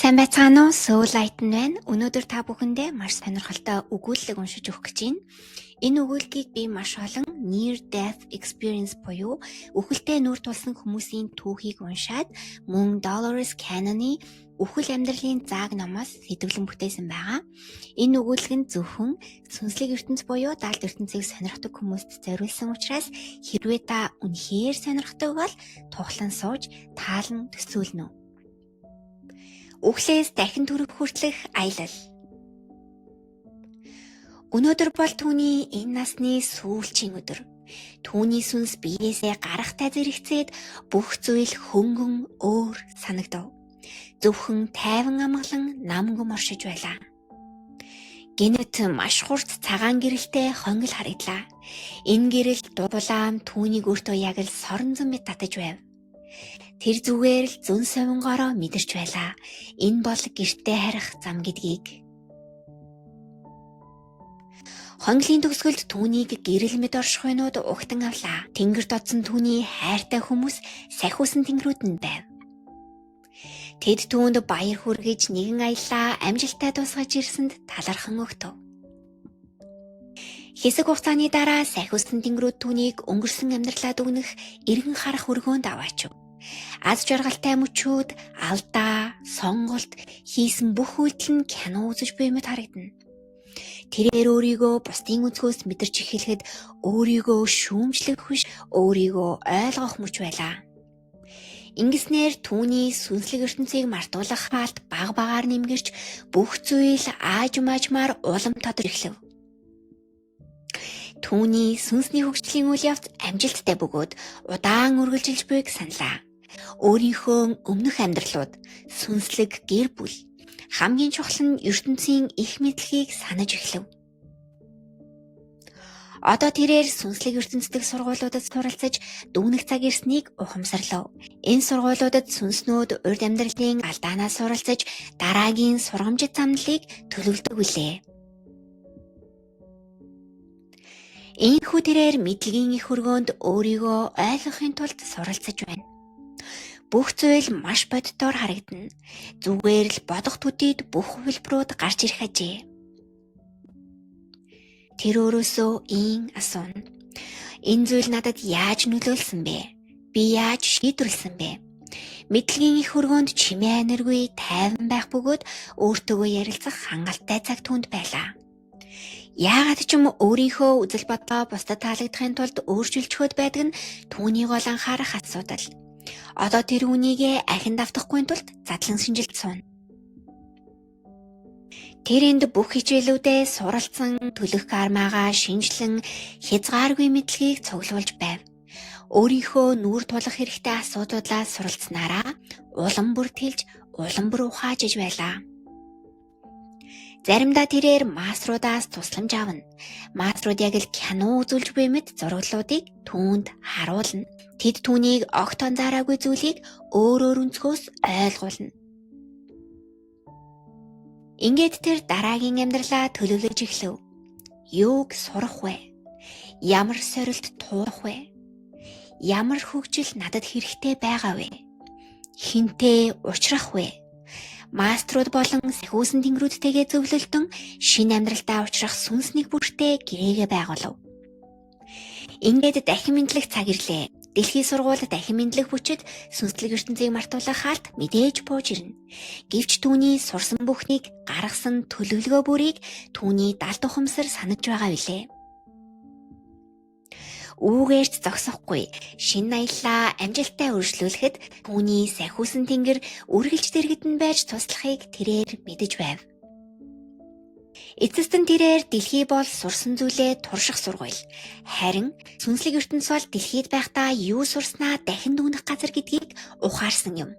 Сайн байцгаана уу? Soul Light нь байна. Өнөөдөр та бүхэндээ маш сонирхолтой өгүүлбэг уншиж өгөх гэж байна. Энэ өгүүлбэгийг би маш олон near death experience буюу үхэлтэй нүр тулсан хүмүүсийн түүхийг уншаад мөн Dolores Cannon-ы үхэл амьдралын зааг номоос сэдвлэн бүтээсэн байгаа. Энэ өгүүлбэг нь зөвхөн сүнслэг ертөнц буюу даалт ертөнцийг сонирхдаг хүмүүст зориулсан учраас хэрвээ та үнэхээр сонирхдаг бол тухлан сууж таалан төсөөлнө. Үхлээс дахин төрөх хүртэлх аялал. Өнөөдөр бол түүний энэ насны сүүлчийн өдөр. Түүний сүнс биеэсээ гарахтай зэрэгцээд бүх зүйл хөнгөн өөр санагдав. Зөвхөн тайван амгалан намгүм оршиж байлаа. Гинэт маш хурд цагаан гэрэлтэй хонгил харагдлаа. Энэ гэрэл дулаам түүнийг өөртөө яг л сорон зам мэт татаж байв. Тэр зүгээр л зүн совингороо мэдэрч байлаа. Энэ бол гэртээ харих зам гэдгийг. Хонглын төгсгөлд түүнийг гэрэл мэд орших хойнууд угтан авлаа. Тэнгэрт одсон түүний хайртай хүмүүс сахиусан тэнгэрүүд нь байв. Тэд түүнд баяр хүргэж нэгэн аяллаа амжилттай дуусгаж ирсэнд талархан өгтөв. Хэсэг хугацааны дараа сахиусан тэнгэрүүд түүнийг өнгөрсөн амьдралаа дүгнэх эргэн харах өргөөнд аваачив. Аз жаргалтай мөчүүд, алдаа, сонголт хийсэн бүх үйлдэл нь кино үзэж буй мэт харагдана. Тэрээр өөрийгөө бусдын өнцгөөс мэдэрч эхлэхэд өөрийгөө шүүмжлэх биш, өөрийгөө ойлгох мөч байлаа. Ингэснээр түүний сүнслэг ертөнцийг мартуулах хаалт баг багаар нэмгэрч бүх зүйл аажмаар улам тодор эхлэв. Түүний сүнсний хөгжлийн үйл явц амжилттай бөгөөд удаан үргэлжилж буйг саналаа. Өөрийнхөө өмнөх амьдралууд, сүнслэг гэр бүл, хамгийн чухал нь ертөнцийн их мэдлэгийг санаж эхлэв. Одоо тэрээр сүнслэг ертөнцийн сургуулиудад суралцаж дүгнэх цаг ирснийг ухамсарлав. Энэ сургуулиудад сүнснүүд урд амьдралын алдаанаас суралцаж дараагийн сургамжит замналыг төлөвлөдөг билээ. Ийхүү тэрээр мэдлэгийн их өргөөнд өөрийгөө ойлгохын тулд суралцаж байна. Бүх зүйл маш боддоор харагдана. Зүгээр л бодох төдийд бүх хувилбарууд гарч ирэх ажээ. Тэр өөрөөсөө ийн асууна. Энэ зүйл надад яаж нөлөөлсөн бэ? Би яаж шийдвэрлэсэн бэ? Мэдлэгийн их өргөөнд чимээ аниргүй тайван байх бөгөөд өөртөөгөө ярилцах хангалттай цаг түүнд байлаа. Яагаад ч юм өөрийнхөө үзэл бодлоо бусдад таалагдахын тулд өөрчилжөхөд байдаг нь түүний гол анхаарах асуудал. Одоо тэр үнийгээ ахин давтахгүй тулд задлан шинжилж сууна. Тэр энд бүх хичээлүүдээ суралцсан төлөх кармагаа шинжлэн хязгааргүй мэдлэгийг цуглуулж байв. Өөрийнхөө нүүр тулах хэрэгтэй асуудлуудаа суралцсанараа улам бүр тэлж, улам бүр ухаажиж байлаа. Заримдаа тэрээр масруудаас тусламж авна. Масрууд яг л кино үзүүлж буй мэт зураглуудыг түүнд харуулна. Тэд түүнийг огт анзаараагүй зүйлийг өөр өнцгөөс ойлгуулна. Ингээд тэр дараагийн амьдралаа төлөвлөж эхлэв. Юуг сурах вэ? Ямар сорилт туурах вэ? Ямар хөгжил надад хэрэгтэй байгаа вэ? Хинтээ уулзрах вэ? Маструуд болон сахиусан тэнгэрүүдтэйгээ зөвлөлдөн шинэ амьдралдаа уулзрах сүнснийг бүртээ гэрээгээ байгуулав. Ингээд дахин мэдлэх цаг ирлээ. Дэлхийн сургуульд дахин мэдлэх хүчит сүнслэг ертөнцийг мартуулах хаалт мэдээж бууж ирнэ. Гэвч түүний сурсан бүхнийг гаргасан төлөвлөгөө бүрийг түүний далд ухамсар санаж байгаа билээ. Үүгээрч зогсохгүй шинэ аяллаа амжилттай үргэлжлүүлэхэд түүний сахиусан тэнгэр үргэлж дэргэдэн байж туслахыг тэрээр мэдэж байв. Эцэст нь тэрээр дэлхий бол сурсан зүйлээ турших сургууль. Харин сүнслэг ертөнц бол дэлхийд байхдаа юу сурснаа дахин дүгнэх газар гэдгийг ухаарсан юм.